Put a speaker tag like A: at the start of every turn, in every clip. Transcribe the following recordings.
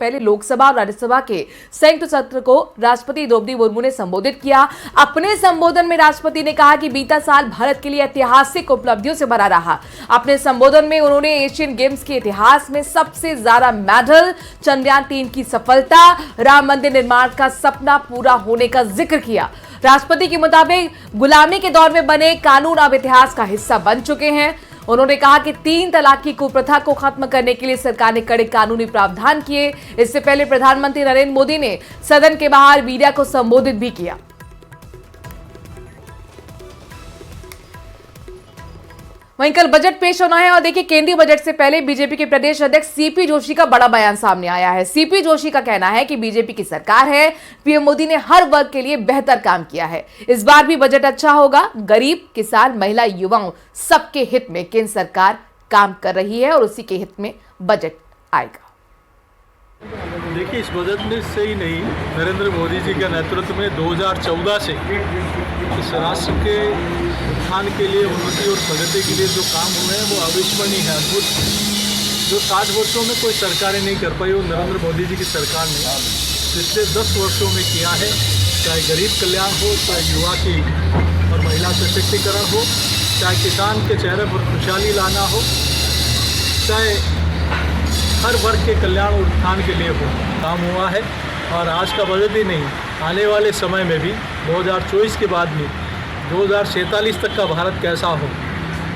A: पहले लोकसभा और राज्यसभा के संयुक्त सत्र को राष्ट्रपति द्रौपदी मुर्मू ने संबोधित किया। अपने संबोधन में राष्ट्रपति ने कहा कि बीता साल भारत के लिए ऐतिहासिक उपलब्धियों से भरा रहा। अपने संबोधन में उन्होंने एशियन गेम्स के इतिहास में सबसे ज्यादा मेडल, चंद्रयान 3 की सफलता, राम मंदिर निर्माण का सपना पूरा होने का जिक्र किया। राष्ट्रपति के मुताबिक गुलामी के दौर में बने कानून अब इतिहास का हिस्सा बन चुके हैं। उन्होंने कहा कि 3 तलाक की कुप्रथा को खत्म करने के लिए सरकार ने कड़े कानूनी प्रावधान किए। इससे पहले प्रधानमंत्री नरेंद्र मोदी ने सदन के बाहर मीडिया को संबोधित भी किया। वहीं कल बजट पेश होना है और देखिए, केंद्रीय बजट से पहले बीजेपी के प्रदेश अध्यक्ष सीपी जोशी का बड़ा बयान सामने आया है। सीपी जोशी का कहना है कि बीजेपी की सरकार है, पीएम मोदी ने हर वर्ग के लिए बेहतर काम किया है। इस बार भी बजट अच्छा होगा। गरीब, किसान, महिला, युवाओं सबके हित में केंद्र सरकार काम कर रही है और उसी के हित में बजट आएगा।
B: देखिए, इस बजट में से ही नहीं, नरेंद्र मोदी जी के नेतृत्व में 2014 से इस राष्ट्र के उत्थान के लिए, उन्नति और प्रगति के लिए जो काम हुए हैं वो अविस्मरणीय है, अद्भुत। जो 60 वर्षों में कोई सरकारें नहीं कर पाई, वो नरेंद्र मोदी जी की सरकार ने पिछले 10 वर्षों में किया है। चाहे गरीब कल्याण हो, चाहे युवा की और महिला सशक्तिकरण हो, चाहे किसान के चेहरे पर खुशहाली लाना हो, चाहे हर वर्ग के कल्याण और उत्थान के लिए हो, काम हुआ है। और आज का बजट ही नहीं, आने वाले समय में भी 2024 के बाद भी 2047 तक का भारत कैसा हो,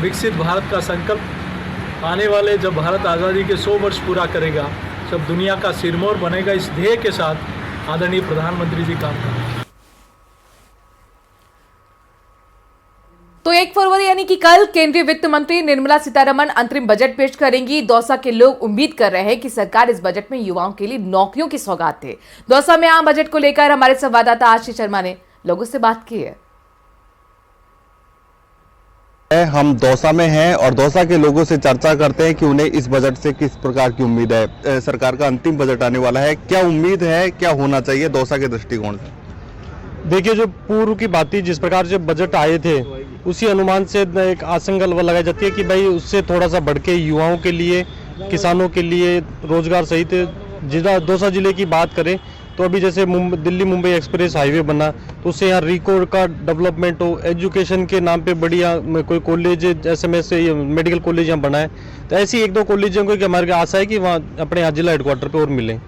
B: विकसित भारत का संकल्प, आने वाले जब भारत आज़ादी के 100 वर्ष पूरा करेगा, जब दुनिया का सिरमौर बनेगा, इस ध्येय के साथ आदरणीय प्रधानमंत्री जी काम कर रहे हैं।
A: तो 1 फरवरी यानी कि कल केंद्रीय वित्त मंत्री निर्मला सीतारमण अंतरिम बजट पेश करेंगी। दौसा के लोग उम्मीद कर रहे हैं कि सरकार इस बजट में युवाओं के लिए नौकरियों की सौगात दे। दौसा में आम बजट को लेकर हमारे संवाददाता आशीष शर्मा ने लोगों से बात की है।
C: हम दौसा में हैं और दौसा के लोगों से चर्चा करते हैं कि उन्हें इस बजट से किस प्रकार की उम्मीद है। सरकार का अंतिम बजट आने वाला है, क्या उम्मीद है, क्या होना चाहिए दौसा के दृष्टिकोण से?
D: देखिए, जो पूर्व की बातें, जिस प्रकार से बजट आए थे, उसी अनुमान से एक आशंका लगाई जाती है कि भाई उससे थोड़ा सा बढ़ के युवाओं के लिए, किसानों के लिए रोजगार सहित जिला दौसा जिले की बात करें तो अभी जैसे दिल्ली मुंबई एक्सप्रेस हाईवे बना तो उससे यहाँ रिको का डेवलपमेंट हो, एजुकेशन के नाम पे बढ़िया कोई कॉलेज SMS मेडिकल कॉलेज यहाँ बना है, तो ऐसी 1-2 कॉलेजों को हमारी आशा है कि वहाँ अपने यहाँ जिला हेडक्वार्टर पे और मिले।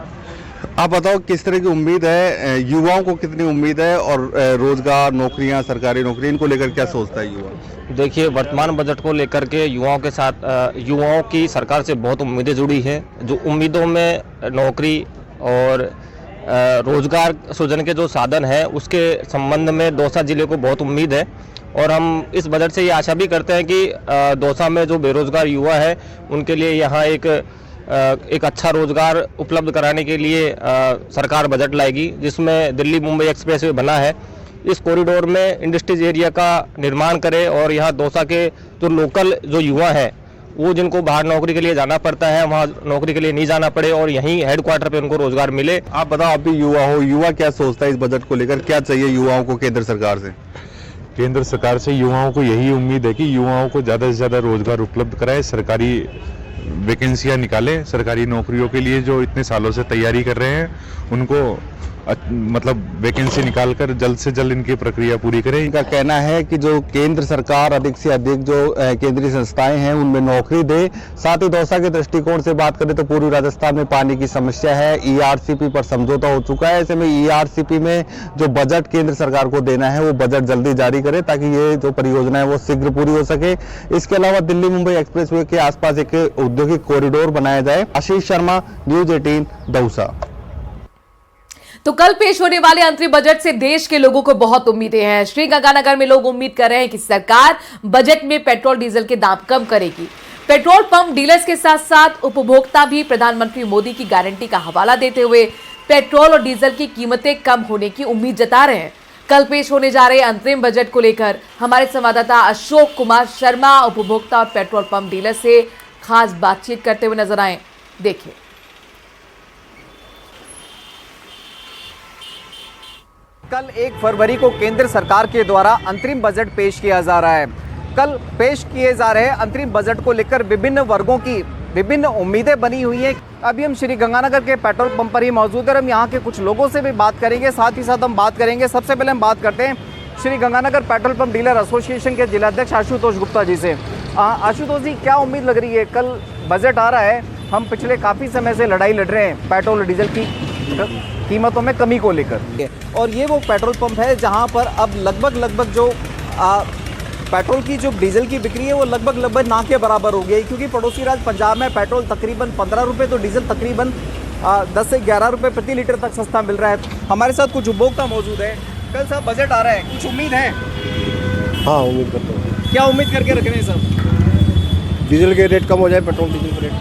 C: आप बताओ किस तरह की उम्मीद है, युवाओं को कितनी उम्मीद है और रोजगार, नौकरियां, सरकारी नौकरी, इनको लेकर क्या सोचता है युवा?
E: देखिए, वर्तमान बजट को लेकर के युवाओं के साथ युवाओं की सरकार से बहुत उम्मीदें जुड़ी हैं। जो उम्मीदों में नौकरी और रोजगार सृजन के जो साधन है उसके संबंध में दौसा जिले को बहुत उम्मीद है और हम इस बजट से ये आशा भी करते हैं कि दौसा में जो बेरोजगार युवा है उनके लिए यहाँ एक अच्छा रोजगार उपलब्ध कराने के लिए सरकार बजट लाएगी, जिसमें दिल्ली मुंबई एक्सप्रेसवे बना है। इस कॉरिडोर में इंडस्ट्रीज एरिया का निर्माण करे और यहाँ दौसा के जो लोकल जो युवा हैं वो जिनको बाहर नौकरी के लिए जाना पड़ता है वहाँ नौकरी के लिए नहीं जाना पड़े और यहीं हेडक्वार्टर पे उनको रोजगार मिले।
C: आप बताओ, आप भी युवा हो, युवा क्या सोचता है इस बजट को लेकर, क्या चाहिए युवाओं को केंद्र सरकार से?
F: केंद्र सरकार से युवाओं को यही उम्मीद है कि युवाओं को ज़्यादा से ज़्यादा रोजगार उपलब्ध कराए, सरकारी वैकेंसियां निकालें, सरकारी नौकरियों के लिए जो इतने सालों से तैयारी कर रहे हैं उनको मतलब वैकेंसी निकालकर जल्द से जल्द इनकी प्रक्रिया पूरी करें।
C: इनका कहना है कि जो केंद्र सरकार अधिक से अधिक जो केंद्रीय संस्थाएं हैं उनमें नौकरी दे। साथ ही दौसा के दृष्टिकोण से बात करें तो पूर्वी राजस्थान में पानी की समस्या है, ERCP पर समझौता हो चुका है। ऐसे में ERCP में जो बजट केंद्र सरकार को देना है वो बजट जल्दी जारी करे ताकि ये जो परियोजना है वो शीघ्र पूरी हो सके। इसके अलावा दिल्ली मुंबई एक्सप्रेसवे के आसपास एक औद्योगिक कॉरिडोर बनाया जाए। आशीष शर्मा, न्यूज 18 दौसा।
A: तो कल पेश होने वाले अंतरिम बजट से देश के लोगों को बहुत उम्मीदें हैं। श्रीगंगानगर में लोग उम्मीद कर रहे हैं कि सरकार बजट में पेट्रोल डीजल के दाम कम करेगी। पेट्रोल पंप डीलर्स के साथ साथ उपभोक्ता भी प्रधानमंत्री मोदी की गारंटी का हवाला देते हुए पेट्रोल और डीजल की कीमतें कम होने की उम्मीद जता रहे हैं। कल पेश होने जा रहे अंतरिम बजट को लेकर हमारे संवाददाता अशोक कुमार शर्मा उपभोक्ता और पेट्रोल पंप डीलर से खास बातचीत करते हुए नजर आए। देखिए।
G: कल 1 फरवरी को केंद्र सरकार के द्वारा अंतरिम बजट पेश किया जा रहा है। कल पेश किए जा रहे अंतरिम बजट को लेकर विभिन्न वर्गों की विभिन्न उम्मीदें बनी हुई हैं। अभी हम श्री गंगानगर के पेट्रोल पंप पर ही मौजूद है। हम यहाँ के कुछ लोगों से भी बात करेंगे, साथ ही साथ हम बात करेंगे। सबसे पहले हम बात करते हैं Shri Ganganagar petrol pump dealer association के जिलाध्यक्ष आशुतोष गुप्ता जी से। आशुतोष जी, क्या उम्मीद लग रही है? कल बजट आ रहा है, हम पिछले काफ़ी समय से लड़ाई लड़ रहे हैं पेट्रोल और डीजल की कीमतों में कमी को लेकर, और ये वो पेट्रोल पंप है जहाँ पर अब लगभग जो पेट्रोल की जो डीजल की बिक्री है वो लगभग ना के बराबर हो गई, क्योंकि पड़ोसी राज्य पंजाब में पेट्रोल तकरीबन 15 रुपये तो डीजल तकरीबन 10 से 11 रुपये प्रति लीटर तक सस्ता मिल रहा है। हमारे साथ कुछ उपभोक्ता मौजूद है। कल साहब बजट आ रहा है, कुछ उम्मीद है?
H: हाँ, उम्मीद करता हूँ।
G: क्या उम्मीद करके रख रहे हैं सब?
H: डीजल के रेट कम हो जाए, पेट्रोल डीजल के रेट।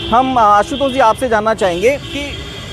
G: हम आशुतोष जी आपसे जानना चाहेंगे कि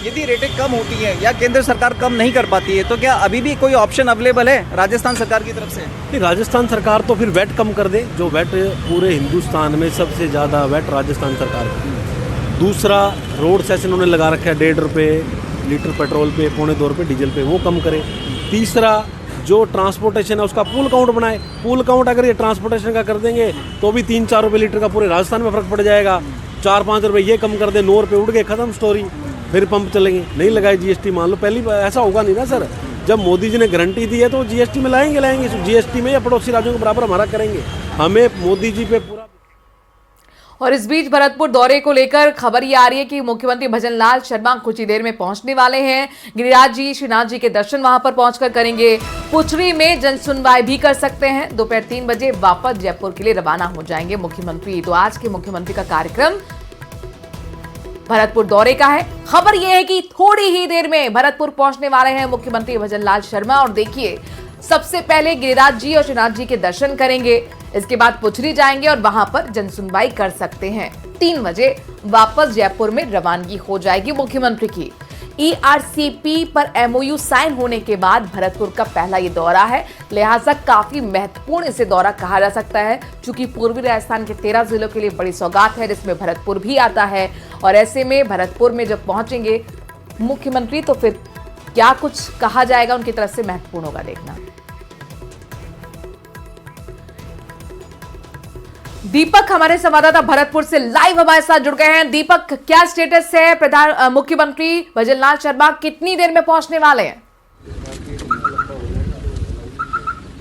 G: यदि रेटें कम होती हैं या केंद्र सरकार कम नहीं कर पाती है तो क्या अभी भी कोई ऑप्शन अवेलेबल है राजस्थान सरकार की तरफ से?
I: नहीं, राजस्थान सरकार तो फिर वैट कम कर दे, जो वैट पूरे हिंदुस्तान में सबसे ज़्यादा वैट राजस्थान सरकार की। दूसरा, रोड सेस उन्होंने लगा रखा है 1.5 रुपये लीटर पेट्रोल पे, 2.25 रुपये डीजल पे, वो कम करे। तीसरा, जो ट्रांसपोर्टेशन है उसका पूल काउंट बनाए। पूल काउंट अगर ये ट्रांसपोर्टेशन का कर देंगे तो भी 3-4 रुपये लीटर का पूरे राजस्थान में फ़र्क पड़ जाएगा। 4-5 रुपये ये कम कर दे, 9 रुपये उड़ गए, ख़त्म स्टोरी। फिर पंप चलेंगे, नहीं लगाए जीएसटी, मान लो पहली बार ऐसा होगा नहीं ना सर। जब मोदी जी ने गारंटी दी है तो जीएसटी में लाएंगे जीएसटी में या पड़ोसी राज्यों के बराबर हमारा करेंगे। हमें मोदी जी पे पूरा।
A: और इस बीच भरतपुर दौरे को लेकर खबर ये आ रही है कि मुख्यमंत्री भजनलाल शर्मा कुछ ही देर में पहुंचने वाले हैं। गिरिराज जी, श्रीनाथ जी के दर्शन वहां पर पहुंचकर करेंगे। पुछरी में जन सुनवाई भी कर सकते हैं। दोपहर 3 बजे वापस जयपुर के लिए रवाना हो जाएंगे मुख्यमंत्री। तो आज के मुख्यमंत्री का कार्यक्रम भरतपुर दौरे का है। खबर यह है कि थोड़ी ही देर में भरतपुर पहुंचने वाले हैं मुख्यमंत्री भजनलाल शर्मा। और देखिए, सबसे पहले गिरिराज जी और श्रीनाथ जी के दर्शन करेंगे, इसके बाद पुछरी जाएंगे और वहां पर जनसुनवाई कर सकते हैं। 3 बजे वापस जयपुर में रवानगी हो जाएगी मुख्यमंत्री की। ईआरसीपी पर एमओयू साइन होने के बाद भरतपुर का पहला ये दौरा है, लिहाजा काफी महत्वपूर्ण इसे दौरा कहा जा सकता है, क्योंकि पूर्वी राजस्थान के 13 जिलों के लिए बड़ी सौगात है, जिसमें भरतपुर भी आता है। और ऐसे में भरतपुर में जब पहुंचेंगे मुख्यमंत्री तो फिर क्या कुछ कहा जाएगा उनकी तरफ से, महत्वपूर्ण होगा देखना। दीपक हमारे संवाददाता भरतपुर से लाइव हमारे साथ जुड़ गए हैं। दीपक, क्या स्टेटस है? मुख्यमंत्री भजनलाल शर्मा कितनी देर में पहुंचने वाले हैं?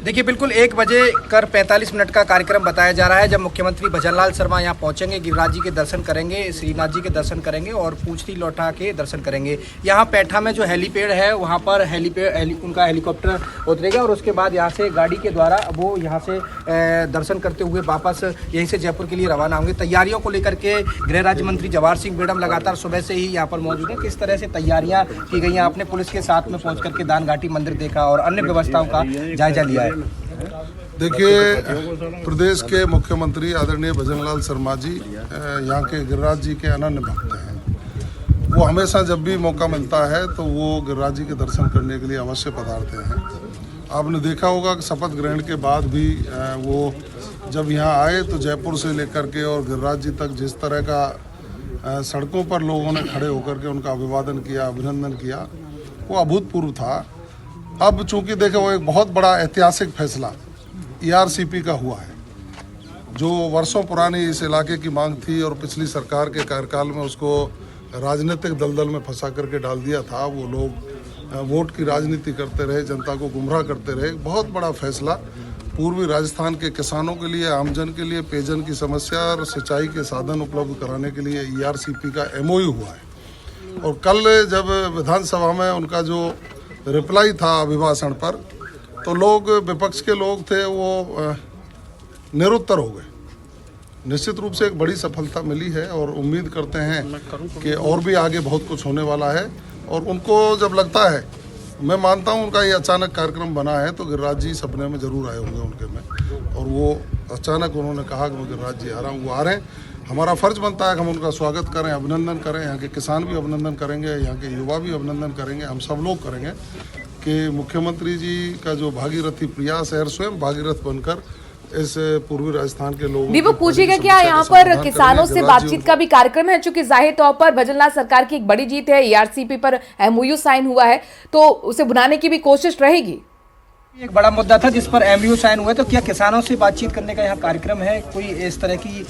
J: देखिए, बिल्कुल 1 बजे कर 45 मिनट का कार्यक्रम बताया जा रहा है, जब मुख्यमंत्री भजनलाल शर्मा यहाँ पहुँचेंगे। गिरिराज जी के दर्शन करेंगे, श्रीनाथ जी के दर्शन करेंगे और पूछरी लौटा के दर्शन करेंगे। यहाँ पैठा में जो हेलीपैड है वहाँ पर उनका हेलीकॉप्टर उतरेगा और उसके बाद यहाँ से गाड़ी के द्वारा वो यहाँ से दर्शन करते हुए वापस यहीं से जयपुर के लिए रवाना होंगे। तैयारियों को लेकर के गृह राज्य मंत्री जवाहर सिंह बेडम लगातार सुबह से ही यहाँ पर मौजूद हैं। किस तरह से तैयारियाँ की गई हैं, आपने पुलिस के साथ में पहुँच करके दान घाटी मंदिर देखा और अन्य व्यवस्थाओं का जायजा लिया है?
K: देखिए, प्रदेश के मुख्यमंत्री आदरणीय भजनलाल शर्मा जी यहाँ के गिरिराज जी के अनन्य भक्त हैं। वो हमेशा जब भी मौका मिलता है तो वो गिरिराज जी के दर्शन करने के लिए अवश्य पधारते हैं। आपने देखा होगा कि शपथ ग्रहण के बाद भी वो जब यहाँ आए तो जयपुर से लेकर के और गिरिराज जी तक जिस तरह का सड़कों पर लोगों ने खड़े होकर के उनका अभिवादन किया, अभिनंदन किया, वो अभूतपूर्व था। अब चूंकि देखें, वो एक बहुत बड़ा ऐतिहासिक फैसला ईआरसीपी का हुआ है, जो वर्षों पुरानी इस इलाके की मांग थी और पिछली सरकार के कार्यकाल में उसको राजनीतिक दलदल में फंसा करके डाल दिया था। वो लोग वोट की राजनीति करते रहे, जनता को गुमराह करते रहे। बहुत बड़ा फैसला पूर्वी राजस्थान के किसानों के लिए, आमजन के लिए पेयजल की समस्या और सिंचाई के साधन उपलब्ध कराने के लिए ईआरसीपी का एमओयू हुआ है। और कल जब विधानसभा में उनका जो रिप्लाई था अभिभाषण पर, तो लोग, विपक्ष के लोग थे, वो निरुत्तर हो गए। निश्चित रूप से एक बड़ी सफलता मिली है और उम्मीद करते हैं कि और भी आगे बहुत कुछ होने वाला है। और उनको जब लगता है, मैं मानता हूं उनका ये अचानक कार्यक्रम बना है, तो गिरिराज जी सपने में जरूर आए होंगे उनके में, और वो अचानक उन्होंने कहा कि मैं गिरिराज जी आ रहा हूँ। वो आ रहे हैं, हमारा फर्ज बनता है कि हम उनका स्वागत करें, अभिनंदन करें। यहाँ के किसान भी अभिनंदन करेंगे, यहाँ के युवा भी अभिनंदन करेंगे, हम सब लोग करेंगे कि मुख्यमंत्री जी का जो भागीरथी प्रयास है, स्वयं भागीरथ बनकर इस पूर्वी राजस्थान के लोगों
A: दीपक पूछिएगा, क्या यहाँ पर किसानों से बातचीत का भी कार्यक्रम है? चूंकि जाहिर तौर पर भजनलाल सरकार की एक बड़ी जीत है, ईआरसीपी पर एमओयू साइन हुआ है, तो उसे भुनाने की भी कोशिश रहेगी।
J: एक बड़ा मुद्दा था जिस पर एमओयू साइन हुआ, तो क्या किसानों से बातचीत करने का यहाँ कार्यक्रम है? कोई इस तरह की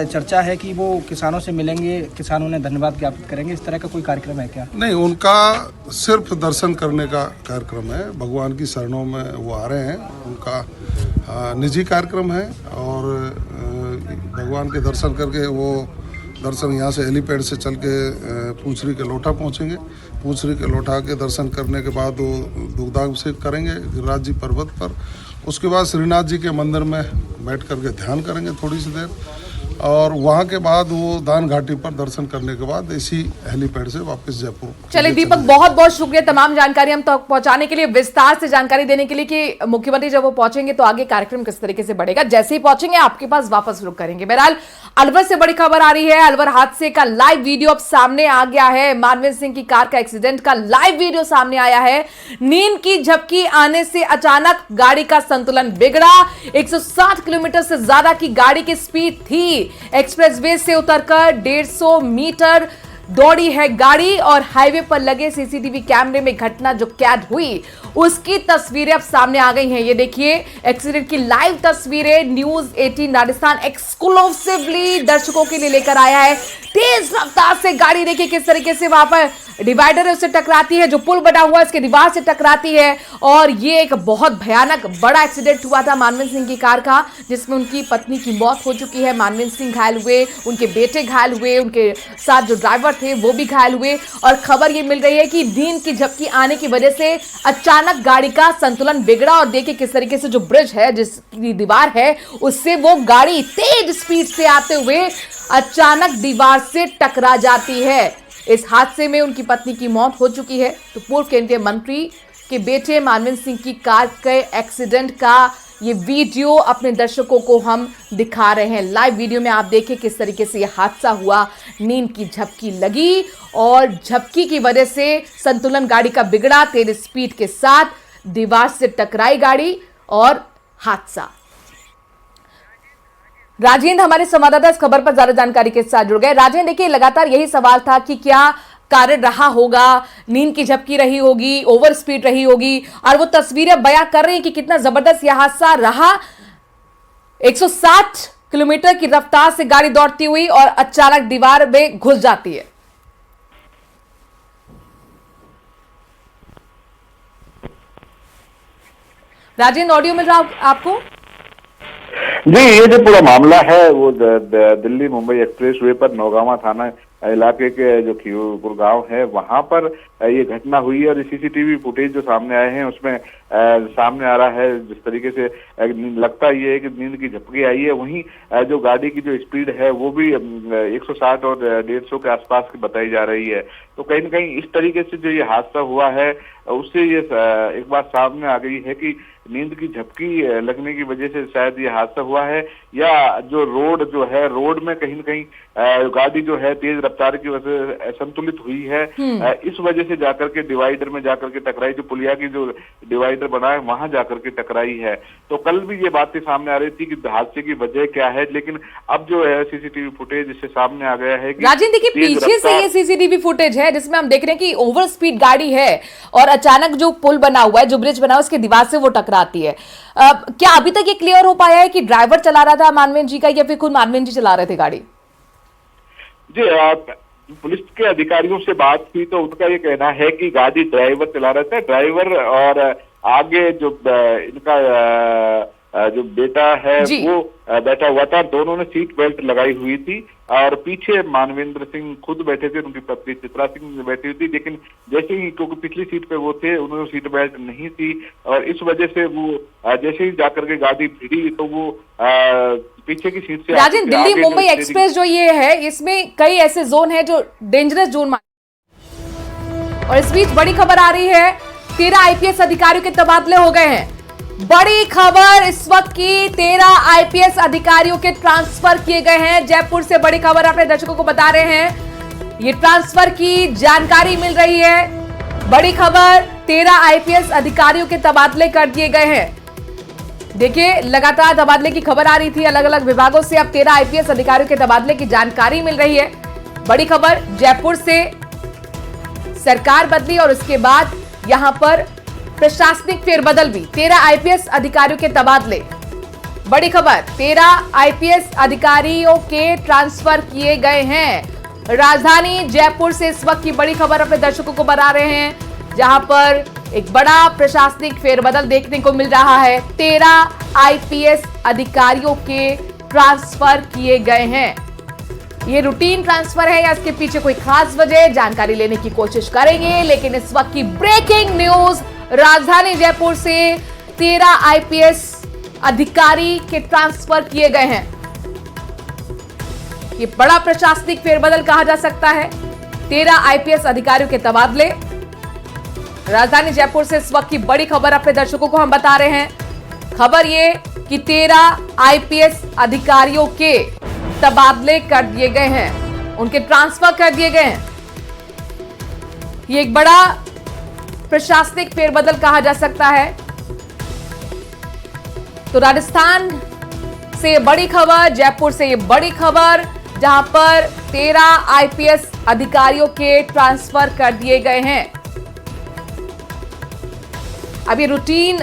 J: चर्चा है कि वो किसानों से मिलेंगे, किसानों ने धन्यवाद ज्ञापित करेंगे, इस तरह का कोई कार्यक्रम है क्या?
K: नहीं, उनका सिर्फ दर्शन करने का कार्यक्रम है। भगवान की शरणों में वो आ रहे हैं, उनका निजी कार्यक्रम है और भगवान के दर्शन करके वो दर्शन यहाँ से हेलीपैड से चल के पूंछरी के लोटा पहुँचेंगे। पूंछरी के लोटा के दर्शन करने के बाद वो दुग्धाभिषेक करेंगे गिरिराज जी पर्वत पर। उसके बाद श्रीनाथ जी के मंदिर में बैठ करके ध्यान करेंगे थोड़ी सी देर और वहाँ के बाद वो दान घाटी पर दर्शन करने के बाद इसी हेलीपैड से वापस जयपुर।
A: चलिए दीपक, बहुत बहुत शुक्रिया तमाम जानकारी हम तक पहुंचाने के लिए, विस्तार से जानकारी देने के लिए कि मुख्यमंत्री जब वो पहुंचेंगे तो आगे कार्यक्रम किस तरीके से बढ़ेगा। जैसे ही पहुंचेंगे आपके पास वापस रुक करेंगे। बहरहाल अलवर से बड़ी खबर आ रही है। अलवर हादसे का लाइव वीडियो अब सामने आ गया है। मानवेंद्र सिंह की कार का एक्सीडेंट का लाइव वीडियो सामने आया है। नींद की झपकी आने से अचानक गाड़ी का संतुलन बिगड़ा। 160 किलोमीटर से ज्यादा की गाड़ी की स्पीड थी। एक्सप्रेसवे से उतरकर 150 मीटर दौड़ी है गाड़ी और हाईवे पर लगे सीसीटीवी कैमरे में घटना जो कैद हुई उसकी तस्वीरें अब सामने आ गई हैं। ये देखिए एक्सीडेंट की लाइव तस्वीरें न्यूज 18 राजस्थान एक्सक्लूसिवली दर्शकों के लिए लेकर आया है। तेज रफ्तार से गाड़ी देखिए किस तरीके से वहां पर डिवाइडर है उससे टकराती है, जो पुल बना हुआ है इसके दीवार से टकराती है और ये एक बहुत भयानक बड़ा एक्सीडेंट हुआ था मानवेंद्र सिंह की कार का, जिसमें उनकी पत्नी की मौत हो चुकी है। मानवेंद्र सिंह घायल हुए, उनके बेटे घायल हुए, उनके साथ जो ड्राइवर थे वो भी घायल हुए और खबर ये मिल रही है कि नींद की झपकी आने की वजह से अचानक गाड़ी का संतुलन बिगड़ा और देखिए किस तरीके से जो ब्रिज है जिसकी दीवार है उससे वो गाड़ी तेज स्पीड से आते हुए अचानक दीवार से टकरा जाती है। इस हादसे में उनकी पत्नी की मौत हो चुकी है। तो पूर्व केंद्रीय मंत्री के बेटे मानवेंद्र सिंह की कार के एक्सीडेंट का ये वीडियो अपने दर्शकों को हम दिखा रहे हैं। लाइव वीडियो में आप देखिए किस तरीके से यह हादसा हुआ। नींद की झपकी लगी और झपकी की वजह से संतुलन गाड़ी का बिगड़ा, तेज स्पीड के साथ दीवार से टकराई गाड़ी और हादसा। राजेंद्र हमारे संवाददाता इस खबर पर ज्यादा जानकारी के साथ जुड़ गए। राजेंद्र देखिए लगातार यही सवाल था कि क्या कारण रहा होगा, नींद की झपकी रही होगी, ओवर स्पीड रही होगी और वो तस्वीरें बयां कर रही हैं कि कितना जबरदस्त यह हादसा रहा। 160 किलोमीटर की रफ्तार से गाड़ी दौड़ती हुई और अचानक दीवार में घुस जाती है। राजेंद्र ऑडियो मिल रहा आपको?
L: जी, ये जो पूरा मामला है वो दिल्ली मुंबई एक्सप्रेस वे पर नौगावा थाना इलाके के जो खीरपुर गांव है वहां पर ये घटना हुई है और सीसीटीवी फुटेज जो सामने आए हैं उसमें सामने आ रहा है जिस तरीके से लगता ये है कि नींद की झपकी आई है। वहीं जो गाड़ी की जो स्पीड है वो भी 160 और 150 के आसपास की बताई जा रही है। तो कहीं न कहीं इस तरीके से जो ये हादसा हुआ है उससे ये एक बात सामने आ गई है कि नींद की झपकी लगने की वजह से शायद ये हादसा हुआ है या जो रोड में कहीं न कहीं गाड़ी जो है तेज रफ्तार की वजह से असंतुलित हुई है। इस वजह से जाकर के डिवाइडर में जाकर के टकराई, जो पुलिया की जो डिवाइडर बना है वहां जाकर के टकराई है। तो कल भी ये बातें सामने आ रही थी कि हादसे की वजह क्या है, लेकिन अब जो है सीसीटीवी फुटेज इससे सामने आ गया है कि
A: राजेंद्र देखिए पीछे से ये सीसीटीवी फुटेज है जिसमें हम देख रहे हैं कि ओवर स्पीड गाड़ी है और अचानक जो पुल बना हुआ है, जो ब्रिज बना हुआ है उसके दीवार से वो टकराती है। क्या अभी तक ये क्लियर हो पाया है कि ड्राइवर चला रहा था मानवेंद्र जी का या फिर खुद मानवेंद्र जी चला रहे थे गाड़ी?
L: जी, पुलिस के अधिकारियों से बात की तो उनका ये कहना है कि गाड़ी ड्राइवर चला रहा था। ड्राइवर और आगे जो इनका जो बेटा है वो बैठा हुआ था। दोनों ने सीट बेल्ट लगाई हुई थी और पीछे मानवेंद्र सिंह खुद बैठे थे, उनकी पत्नी चित्रा सिंह बैठी हुई थी। लेकिन जैसे ही, क्योंकि पिछली सीट पे वो थे, उन्होंने सीट बेल्ट नहीं थी और इस वजह से वो जैसे ही जाकर के गाड़ी भिड़ी तो वो पीछे की सीट से।
A: राजेंद्र, दिल्ली मुंबई एक्सप्रेस जो ये है इसमें कई ऐसे जोन है जो डेंजरस जोन और इस बीच बड़ी खबर आ रही है 13 आईपीएस अधिकारियों के तबादले हो गए हैं। बड़ी खबर इस वक्त की 13 आईपीएस अधिकारियों के ट्रांसफर किए गए हैं। जयपुर से बड़ी खबर अपने दर्शकों को बता रहे हैं, ये ट्रांसफर की जानकारी मिल रही है। बड़ी खबर 13 आईपीएस अधिकारियों के तबादले कर दिए गए हैं। देखिए लगातार तबादले की खबर आ रही थी अलग अलग विभागों से, अब 13 आईपीएस अधिकारियों के तबादले की जानकारी मिल रही है। बड़ी खबर जयपुर से सरकार बदली और उसके बाद यहां पर प्रशासनिक फेरबदल भी, 13 आईपीएस अधिकारियों के तबादले। बड़ी खबर, 13 आईपीएस अधिकारियों के ट्रांसफर किए गए हैं। राजधानी जयपुर से इस वक्त की बड़ी खबर अपने दर्शकों को बता रहे हैं, जहां पर एक बड़ा प्रशासनिक फेरबदल देखने को मिल रहा है। 13 आईपीएस अधिकारियों के ट्रांसफर किए गए हैं। ये रूटीन ट्रांसफर है या इसके पीछे कोई खास वजह, जानकारी लेने की कोशिश करेंगे। लेकिन इस वक्त की ब्रेकिंग न्यूज, राजधानी जयपुर से 13 आईपीएस अधिकारी के ट्रांसफर किए गए हैं। ये बड़ा प्रशासनिक फेरबदल कहा जा सकता है। 13 आईपीएस अधिकारियों के तबादले। राजधानी जयपुर से इस वक्त की बड़ी खबर अपने दर्शकों को हम बता रहे हैं। खबर ये कि 13 आईपीएस अधिकारियों के तबादले कर दिए गए हैं, उनके ट्रांसफर कर दिए गए हैं। ये एक बड़ा प्रशासनिक फेरबदल कहा जा सकता है। तो राजस्थान से बड़ी खबर, जयपुर से ये बड़ी खबर, जहां पर 13 आईपीएस अधिकारियों के ट्रांसफर कर दिए गए हैं। अब ये रूटीन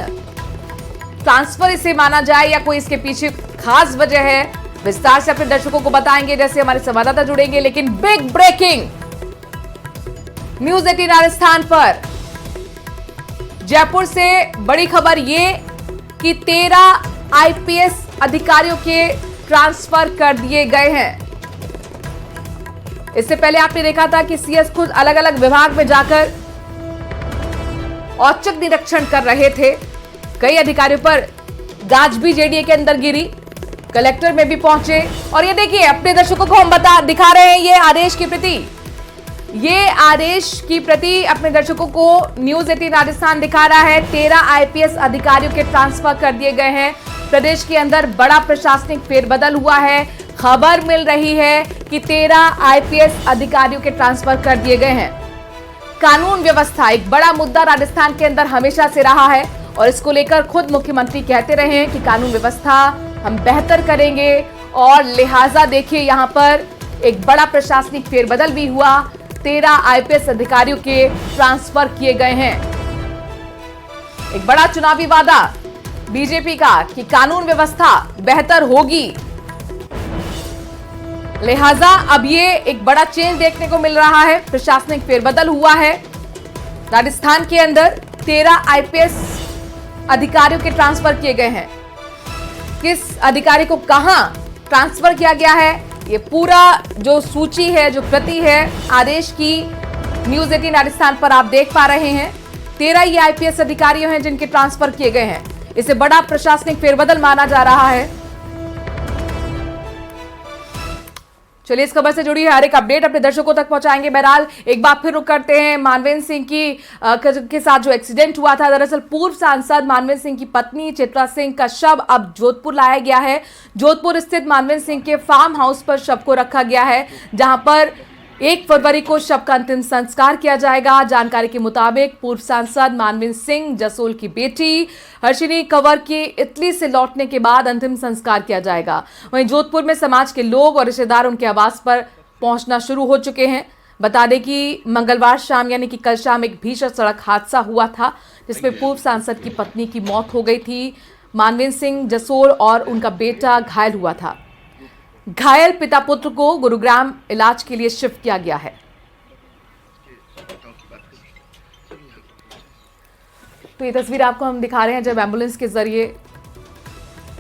A: ट्रांसफर इसे माना जाए या कोई इसके पीछे खास वजह है, विस्तार से अपने दर्शकों को बताएंगे जैसे हमारे संवाददाता जुड़ेंगे। लेकिन बिग ब्रेकिंग न्यूज 18 राजस्थान पर जयपुर से बड़ी खबर ये कि 13 आईपीएस अधिकारियों के ट्रांसफर कर दिए गए हैं। इससे पहले आपने देखा था कि सीएस खुद अलग अलग विभाग में जाकर औचक निरीक्षण कर रहे थे। कई अधिकारियों पर गाज भी जेडीए के अंदर गिरी, कलेक्टर में भी पहुंचे। और ये देखिए, अपने दर्शकों को हम दिखा रहे हैं ये आदेश की प्रति। ये आदेश की प्रति अपने दर्शकों को न्यूज 18 राजस्थान दिखा रहा है। 13 आईपीएस अधिकारियों के ट्रांसफर कर दिए गए हैं। प्रदेश के अंदर बड़ा प्रशासनिक फेरबदल हुआ है। खबर मिल रही है कि 13 आईपीएस अधिकारियों के ट्रांसफर कर दिए गए हैं। कानून व्यवस्था एक बड़ा मुद्दा राजस्थान के अंदर हमेशा से रहा है और इसको लेकर खुद मुख्यमंत्री कहते रहे हैं कि कानून व्यवस्था हम बेहतर करेंगे। और लिहाजा देखिए, यहां पर एक बड़ा प्रशासनिक फेरबदल भी हुआ। 13 आईपीएस अधिकारियों के ट्रांसफर किए गए हैं। एक बड़ा चुनावी वादा बीजेपी का कि कानून व्यवस्था बेहतर होगी, लिहाजा अब ये एक बड़ा चेंज देखने को मिल रहा है। प्रशासनिक फेरबदल हुआ है राजस्थान के अंदर। 13 आईपीएस अधिकारियों के ट्रांसफर किए गए हैं। किस अधिकारी को कहां ट्रांसफर किया गया है, ये पूरा जो सूची है, जो प्रति है आदेश की, न्यूज 18 राजस्थान पर आप देख पा रहे हैं। 13 ये आईपीएस अधिकारी हैं जिनके ट्रांसफर किए गए हैं। इसे बड़ा प्रशासनिक फेरबदल माना जा रहा है। चलिए, इस खबर से जुड़ी है हर एक अपडेट अपने दर्शकों तक पहुंचाएंगे। बहरहाल एक बार फिर रुक करते हैं मानवेंद्र सिंह के साथ जो एक्सीडेंट हुआ था। दरअसल पूर्व सांसद मानवेंद्र सिंह की पत्नी चित्रा सिंह का शव अब जोधपुर लाया गया है। जोधपुर स्थित मानवेंद्र सिंह के फार्म हाउस पर शव को रखा गया है, जहां पर 1 फरवरी को शव का अंतिम संस्कार किया जाएगा। जानकारी के मुताबिक पूर्व सांसद मानवेंद्र सिंह जसोल की बेटी हर्षिनी कंवर के इटली से लौटने के बाद अंतिम संस्कार किया जाएगा। वहीं जोधपुर में समाज के लोग और रिश्तेदार उनके आवास पर पहुंचना शुरू हो चुके हैं। बता दें कि मंगलवार शाम यानी कि कल शाम एक भीषण सड़क हादसा हुआ था, जिसमें पूर्व सांसद की पत्नी की मौत हो गई थी। मानवेंद्र सिंह जसोल और उनका बेटा घायल हुआ था। घायल पिता पुत्र को गुरुग्राम इलाज के लिए शिफ्ट किया गया है। तो ये तस्वीर आपको हम दिखा रहे हैं जब एम्बुलेंस के जरिए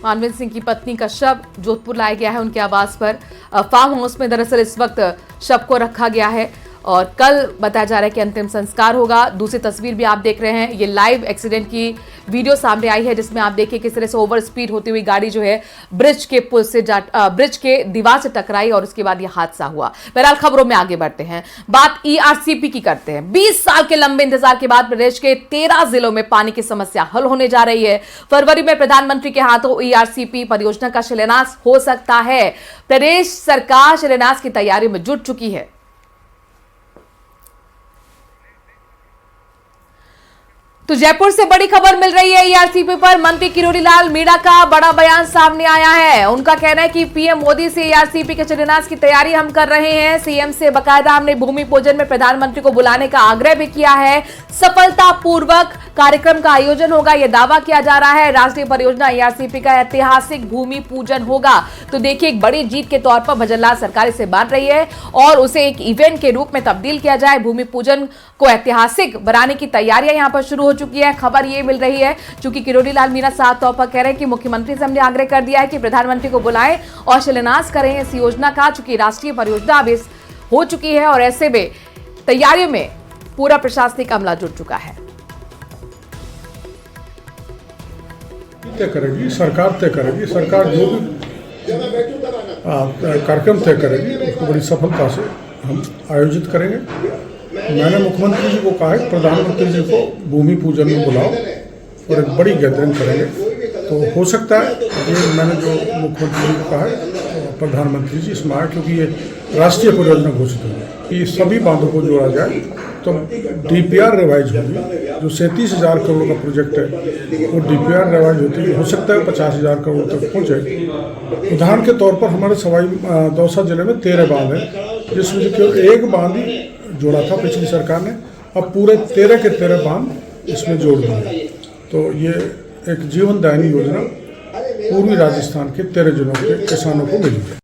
A: मानवेंद्र सिंह की पत्नी का शव जोधपुर लाया गया है उनके आवास पर। फार्म हाउस में दरअसल इस वक्त शव को रखा गया है और कल बताया जा रहा है कि अंतिम संस्कार होगा। दूसरी तस्वीर भी आप देख रहे हैं, ये लाइव एक्सीडेंट की वीडियो सामने आई है, जिसमें आप देखिए किस तरह से ओवर स्पीड होती हुई गाड़ी जो है ब्रिज के दीवार से टकराई और उसके बाद ये हादसा हुआ। बहरहाल खबरों में आगे बढ़ते हैं, बात ईआरसीपी की करते हैं। 20 साल के लंबे इंतजार के बाद प्रदेश के 13 जिलों में पानी की समस्या हल होने जा रही है। फरवरी में प्रधानमंत्री के हाथों ईआरसीपी परियोजना का शिलान्यास हो सकता है। प्रदेश सरकार शिलान्यास की तैयारी में जुट चुकी है। तो जयपुर से बड़ी खबर मिल रही है ईआरसीपी पर। मंत्री किरोड़ी लाल मीणा का बड़ा बयान सामने आया है। उनका कहना है कि पीएम मोदी से ईआरसीपी के शिलान्यास की तैयारी हम कर रहे हैं। सीएम से बकायदा हमने भूमि पूजन में प्रधानमंत्री को बुलाने का आग्रह भी किया है। सफलतापूर्वक कार्यक्रम का आयोजन होगा, यह दावा किया जा रहा है। राष्ट्रीय परियोजना ईआरसीपी का ऐतिहासिक भूमि पूजन होगा। तो देखिए, एक बड़ी जीत के तौर पर भजनलाल सरकार इसे मान रही है और उसे एक इवेंट के रूप में तब्दील किया जाए। भूमि पूजन को ऐतिहासिक बनाने की तैयारियां यहां पर शुरू हो चुकी है। खबर यह मिल रही है चूंकि किरोड़ी लाल मीणा साफ तौर पर कह रहे हैं कि मुख्यमंत्री से हमने आग्रह कर दिया है कि प्रधानमंत्री को बुलाएं और शिलान्यास करें इस योजना का, चूंकि राष्ट्रीय परियोजना अब हो चुकी है और ऐसे में तैयारियों में पूरा प्रशासनिक अमला जुट चुका है।
K: तय करेगी सरकार, तय करेगी सरकार, जो भी कार्यक्रम तय करेगी उसको बड़ी सफलता से हम आयोजित करेंगे। मैंने मुख्यमंत्री जी को कहा है प्रधानमंत्री जी को भूमि पूजन में बुलाओ और एक बड़ी गैदरिंग करेंगे। तो हो सकता है ये मैंने जो मुख्यमंत्री जी को कहा है प्रधानमंत्री जी इसमें आए, क्योंकि ये राष्ट्रीय परियोजना घोषित होगी कि सभी बांधों को जोड़ा जाए तो डीपीआर रिवाइज होगी। जो 37,000 करोड़ का प्रोजेक्ट है वो डीपीआर रिवाइज होती है, हो सकता है 50,000 करोड़ तक पहुँचे। उदाहरण के तौर पर हमारे सवाई दौसा जिले में 13 बांध हैं, जिसमें से केवल एक बांध ही जोड़ा था पिछली सरकार ने, अब पूरे 13 के 13 बांध इसमें जोड़ दिए। तो ये एक जीवनदायिनी योजना पूर्वी राजस्थान के 13 जिलों के किसानों को मिली है।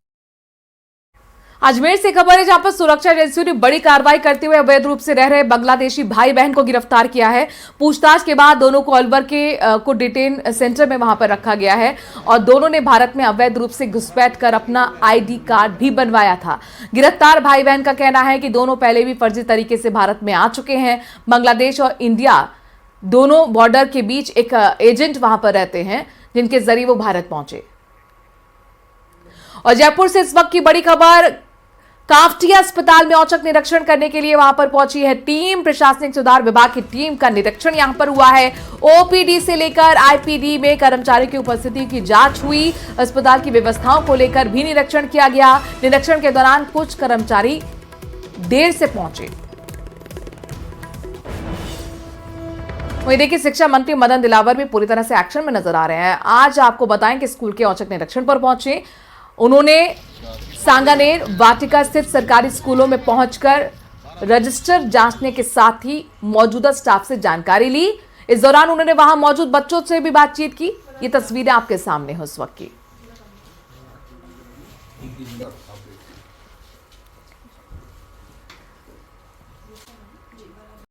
A: अजमेर से खबर है जहां पर सुरक्षा एजेंसियों ने बड़ी कार्रवाई करते हुए अवैध रूप से रह रहे बांग्लादेशी भाई बहन को गिरफ्तार किया है। पूछताछ के बाद दोनों को अलवर के को डिटेन सेंटर में वहां पर रखा गया है और दोनों ने भारत में अवैध रूप से घुसपैठ कर अपना आईडी कार्ड भी बनवाया था। गिरफ्तार भाई बहन का कहना है कि दोनों पहले भी फर्जी तरीके से भारत में आ चुके हैं। बांग्लादेश और इंडिया दोनों बॉर्डर के बीच एक एजेंट वहां पर रहते हैं जिनके जरिए वो भारत पहुंचे। और जयपुर से इस वक्त की बड़ी खबर, कावटिया अस्पताल में औचक निरीक्षण करने के लिए वहां पर पहुंची है टीम। प्रशासनिक सुधार विभाग की टीम का निरीक्षण यहां पर हुआ है। ओपीडी से लेकर आईपीडी में कर्मचारियों की उपस्थिति की जांच हुई। अस्पताल की व्यवस्थाओं को लेकर भी निरीक्षण किया गया। निरीक्षण के दौरान कुछ कर्मचारी देर से पहुंचे। वहीं देखिए, शिक्षा मंत्री मदन दिलावर भी पूरी तरह से एक्शन में नजर आ रहे हैं। आज आपको बताएं कि स्कूल के औचक निरीक्षण पर पहुंचे। उन्होंने सांगानेर वाटिका स्थित सरकारी स्कूलों में पहुंचकर रजिस्टर जांचने के साथ ही मौजूदा स्टाफ से जानकारी ली। इस दौरान उन्होंने वहां मौजूद बच्चों से भी बातचीत की। ये तस्वीरें आपके सामने हैं उस वक्त की।